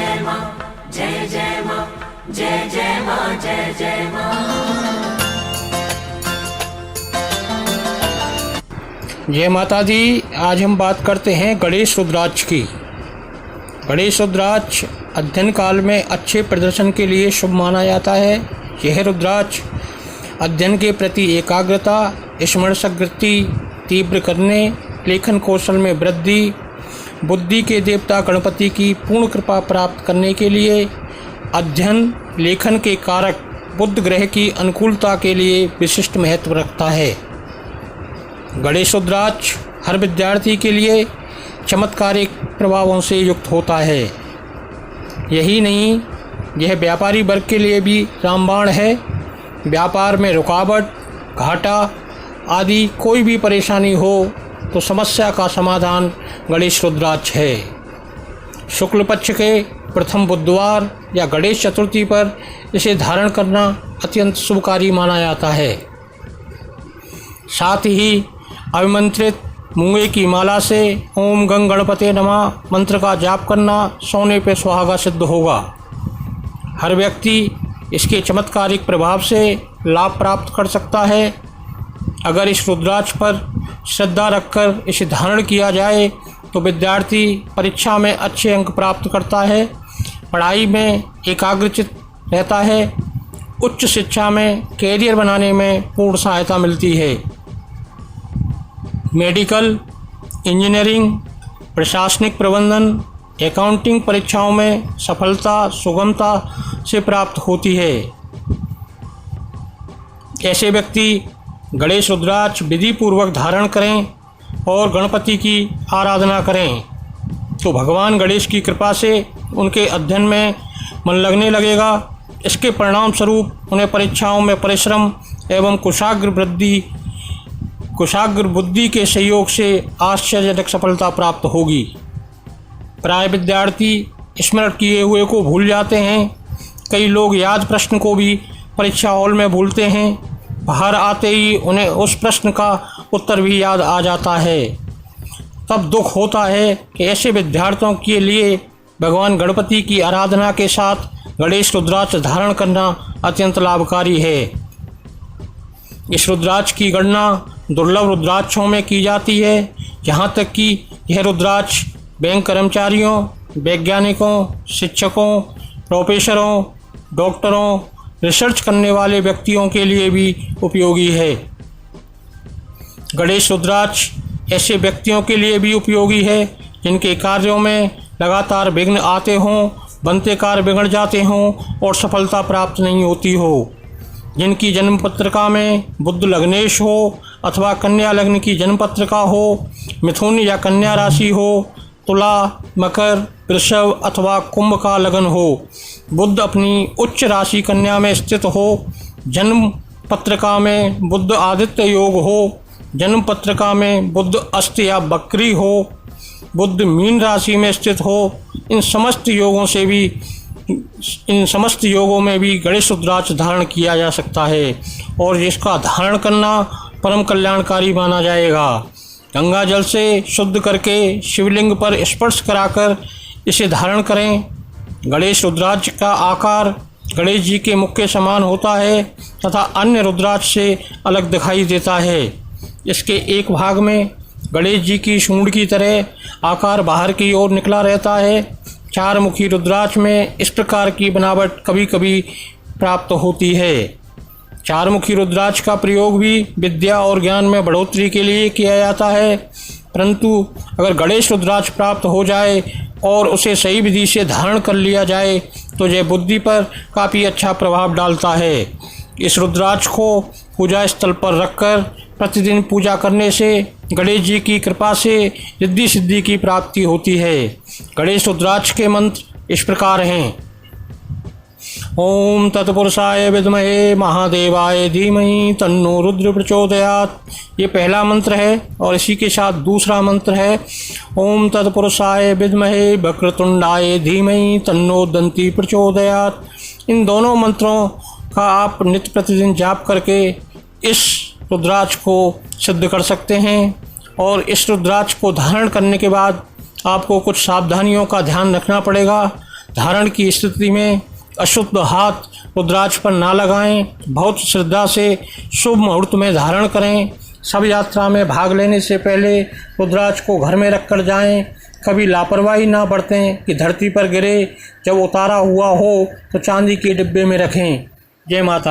जय माँ, जय जय माँ, जय जय माँ, जय जय माँ। जय माता दी। आज हम बात करते हैं गणेश रुद्राक्ष की। गणेश रुद्राक्ष अध्ययन काल में अच्छे प्रदर्शन के लिए शुभ माना जाता है। यह रुद्राक्ष अध्ययन के प्रति एकाग्रता, स्मरण शक्ति तीव्र करने, लेखन कौशल में वृद्धि, बुद्धि के देवता गणपति की पूर्ण कृपा प्राप्त करने के लिए, अध्ययन लेखन के कारक बुध ग्रह की अनुकूलता के लिए विशिष्ट महत्व रखता है। गणेश रुद्राक्ष हर विद्यार्थी के लिए चमत्कारिक प्रभावों से युक्त होता है। यही नहीं, यह व्यापारी वर्ग के लिए भी रामबाण है। व्यापार में रुकावट, घाटा आदि कोई भी परेशानी हो तो समस्या का समाधान गणेश रुद्राक्ष है। शुक्ल पक्ष के प्रथम बुधवार या गणेश चतुर्थी पर इसे धारण करना अत्यंत शुभकारी माना जाता है। साथ ही अभिमंत्रित मूंगे की माला से ओम गंग गणपते नमः मंत्र का जाप करना सोने पे सुहागा सिद्ध होगा। हर व्यक्ति इसके चमत्कारिक प्रभाव से लाभ प्राप्त कर सकता है। अगर इस रुद्राक्ष पर श्रद्धा रखकर इसे धारण किया जाए तो विद्यार्थी परीक्षा में अच्छे अंक प्राप्त करता है, पढ़ाई में एकाग्रचित रहता है, उच्च शिक्षा में कैरियर बनाने में पूर्ण सहायता मिलती है। मेडिकल, इंजीनियरिंग, प्रशासनिक प्रबंधन, अकाउंटिंग परीक्षाओं में सफलता सुगमता से प्राप्त होती है। ऐसे व्यक्ति गणेश रुद्राक्ष विधि पूर्वक धारण करें और गणपति की आराधना करें तो भगवान गणेश की कृपा से उनके अध्ययन में मन लगने लगेगा। इसके परिणाम स्वरूप उन्हें परीक्षाओं में परिश्रम एवं कुशाग्र बुद्धि के सहयोग से आश्चर्यजनक सफलता प्राप्त होगी। प्राय विद्यार्थी स्मरण किए हुए को भूल जाते हैं। कई लोग याद प्रश्न को भी परीक्षा हॉल में भूलते हैं। बाहर आते ही उन्हें उस प्रश्न का उत्तर भी याद आ जाता है। तब दुख होता है कि ऐसे विद्यार्थियों के लिए भगवान गणपति की आराधना के साथ गणेश रुद्राक्ष धारण करना अत्यंत लाभकारी है। इस रुद्राक्ष की गणना दुर्लभ रुद्राक्षों में की जाती है। यहाँ तक कि यह रुद्राक्ष बैंक कर्मचारियों, वैज्ञानिकों, शिक्षकों, प्रोफेसरों, डॉक्टरों, रिसर्च करने वाले व्यक्तियों के लिए भी उपयोगी है। गणेश रुद्राक्ष ऐसे व्यक्तियों के लिए भी उपयोगी है जिनके कार्यों में लगातार विघ्न आते हों, बनते कार्य बिगड़ जाते हों और सफलता प्राप्त नहीं होती हो। जिनकी जन्म पत्रिका में बुध लग्नेश हो अथवा कन्या लग्न की जन्म पत्रिका हो, मिथुन या कन्या राशि हो, तुला, मकर, वृषभ अथवा कुंभ का लगन हो, बुध अपनी उच्च राशि कन्या में स्थित हो, जन्म पत्रिका में बुध आदित्य योग हो, जन्म पत्रिका में बुध अस्त या बकरी हो, बुध मीन राशि में स्थित हो, इन समस्त योगों में भी गणेश रुद्राक्ष धारण किया जा सकता है और जिसका धारण करना परम कल्याणकारी माना जाएगा। गंगा जल से शुद्ध करके शिवलिंग पर स्पर्श कराकर इसे धारण करें। गणेश रुद्राक्ष का आकार गणेश जी के मुख के समान होता है तथा अन्य रुद्राक्ष से अलग दिखाई देता है। इसके एक भाग में गणेश जी की सूंड की तरह आकार बाहर की ओर निकला रहता है। चार मुखी रुद्राक्ष में इस प्रकार की बनावट कभी कभी प्राप्त होती है। चार मुखी रुद्राक्ष का प्रयोग भी विद्या और ज्ञान में बढ़ोतरी के लिए किया जाता है, परंतु अगर गणेश रुद्राक्ष प्राप्त हो जाए और उसे सही विधि से धारण कर लिया जाए तो यह बुद्धि पर काफ़ी अच्छा प्रभाव डालता है। इस रुद्राक्ष को पूजा स्थल पर रखकर प्रतिदिन पूजा करने से गणेश जी की कृपा से रिद्धि सिद्धि की प्राप्ति होती है। गणेश रुद्राक्ष के मंत्र इस प्रकार हैं। ओम तत्पुरुषाय विद्महे महादेवाय धीमहि तन्नो रुद्र प्रचोदयात्। ये पहला मंत्र है और इसी के साथ दूसरा मंत्र है ओम तत्पुरुषाय विद्महे वक्रतुंडाय धीमहि तन्नो दंती प्रचोदयात्। इन दोनों मंत्रों का आप नित्य प्रतिदिन जाप करके इस रुद्राक्ष को सिद्ध कर सकते हैं और इस रुद्राक्ष को धारण करने के बाद आपको कुछ सावधानियों का ध्यान रखना पड़ेगा धारण की स्थिति में अशुद्ध हाथ रुद्राक्ष पर ना लगाएं। बहुत श्रद्धा से शुभ मुहूर्त में धारण करें। सब यात्रा में भाग लेने से पहले रुद्राक्ष को घर में रख कर जाएं। कभी लापरवाही ना बरतें कि धरती पर गिरे। जब उतारा हुआ हो तो चांदी के डिब्बे में रखें। जय माता।